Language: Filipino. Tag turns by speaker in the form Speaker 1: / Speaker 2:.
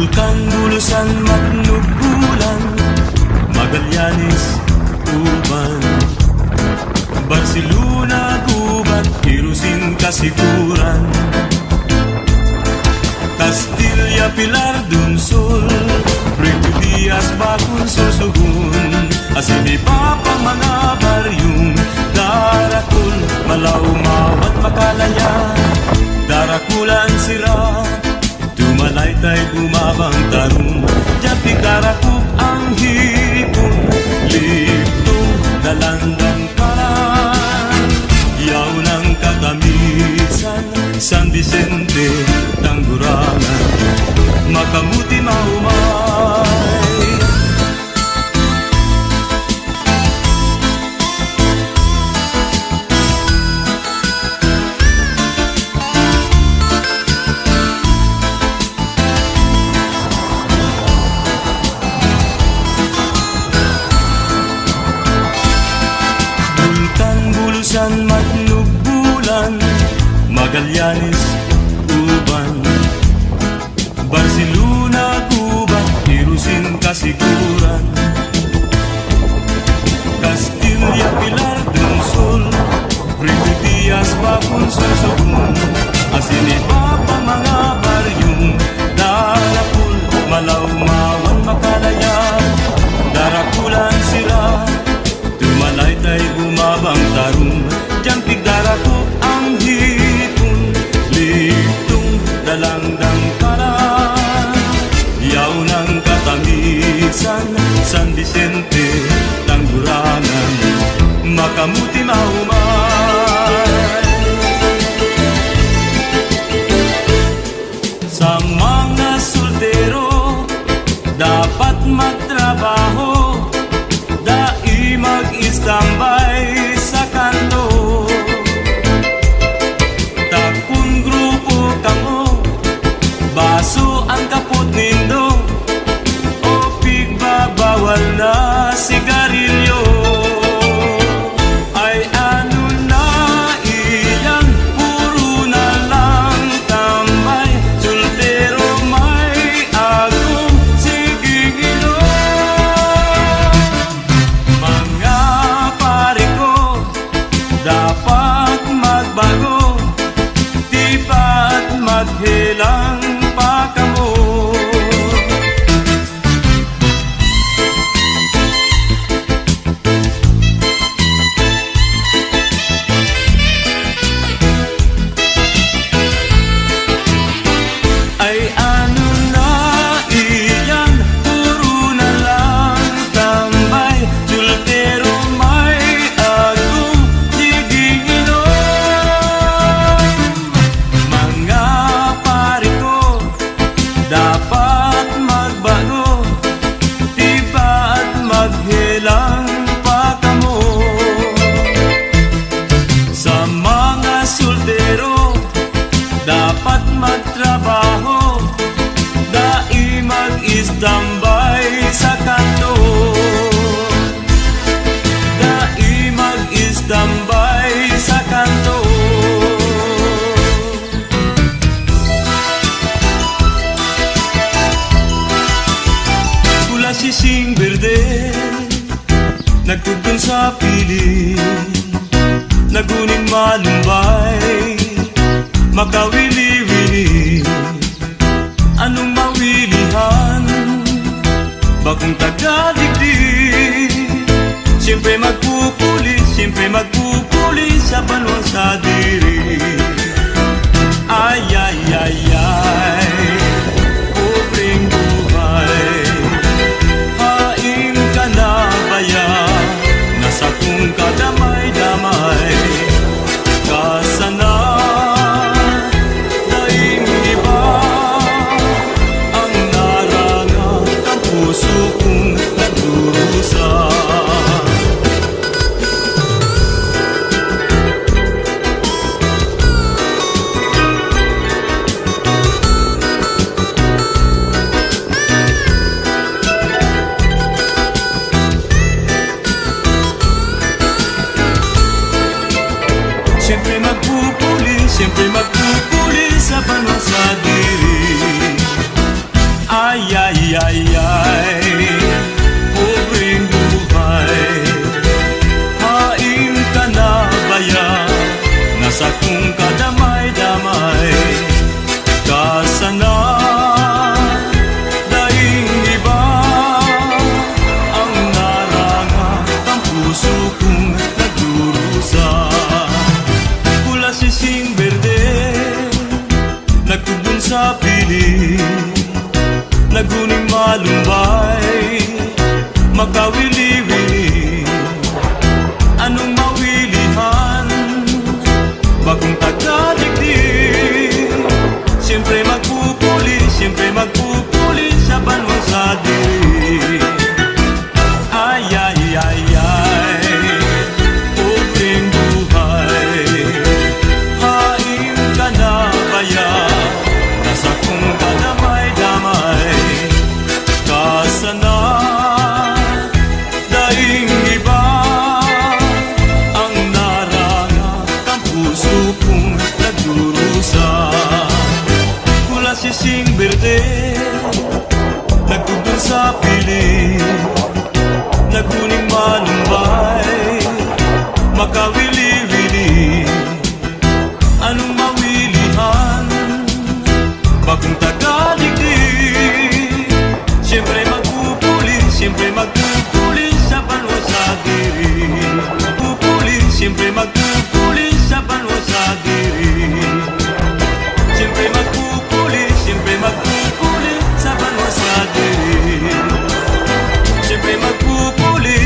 Speaker 1: Bulkan, Bulusan, Matnog, Bulan, Magallanes, Uban, Barcelona, Gubat, Irusin, Kasiguran, Castilla, Pilar, Dunsol, Rito Diaz, Bakun, Sursugun, Asinipa pang mga baryong Darakul, Malaw, Mawat, Makalaya, Darakulan, Sira, Tumalaytay, Gumabang, Tarong, Japik, Darakuk, ang hipon, Liptong, Dalandang, Karan, Yaw ng Katamisan, San Vicente, Tanggurangan, Makamuti, Maumay. Bulusan, Matnog, Bulan, Magallanes, Uban, Barcelona, Cuba, Irusin, Kasiguran, Castilla, Pilar, Dunsol, Rito Diaz, Bakun, Sursugun, Asinipa pang mga baryong Darakul, Malaw, Mawan, Makalaya, Darakulan, Sira, Tumalaytay, Gumabang, Tarong, Jampig, Darakuk, ang hipon, Liptong, Dalandang, Karan, Yaw ng Katamisan, San Vicente, Tanggurangan, Makamuti, Maumay. Sa mga soltero, dapat magtrabaho, mag-istambay sa kanto. Takun grupo kamo, baso ang kapot nindo, o pigbabawal na sigarilyo. Ay ano na iyan, puro na lang tambay, soltero may agong sigigilo. Dapat magbago, di ba't maghilang pa kamo. Ay ano na iyan, puro na lang tambay, soltero may agong dapat magbago, di ba't maghilang pa kamo. Sa mga soltero, dapat magtrabaho, dai mag-istambay sa kanto, dai mag-istambay sa kanto. Sising berde, nagtugtong sa pili, naguning malumbay, makawili-wili. Anong mawilihan, bakong taga-digdig, siyempre magpupuli sa banwa sa diri. Ay, ay, ay, ay, pobreng buhay, nasa kung kadamay-damay, kasana daing iba, ang narangat ang puso kong nagdurusa. ay, ay, pobreng buhay. Hain ka na baya, nasa kung kadamay-damay. Kasana, daing iba, ang narangat ang puso kong nagdurusa. Pula sising berde, nagtubon sa piling, naguning malumbay, makawili-wili. Anong mawilihan, bagong tagadigdig. Siyempre magpupuli sa banwa sa diri. Ay, ay, ay, ay, pobreng buhay. Hain ka na baya, nasa kung kadamay-damay. Kasana, daing iba, ang narangat ang puso kong nagdurusa. Mula sising berde, nagtubon sa piling, naguning malumbay, makawili-wili. Anong mawilihan, bagong tagadigdig. Siyempre magpupuli sa banwa sa diri. Siyempre magpupuli sa banwa sa diri. Siyempre magpupuli sa banwa sa diri. Siyempre magpupuli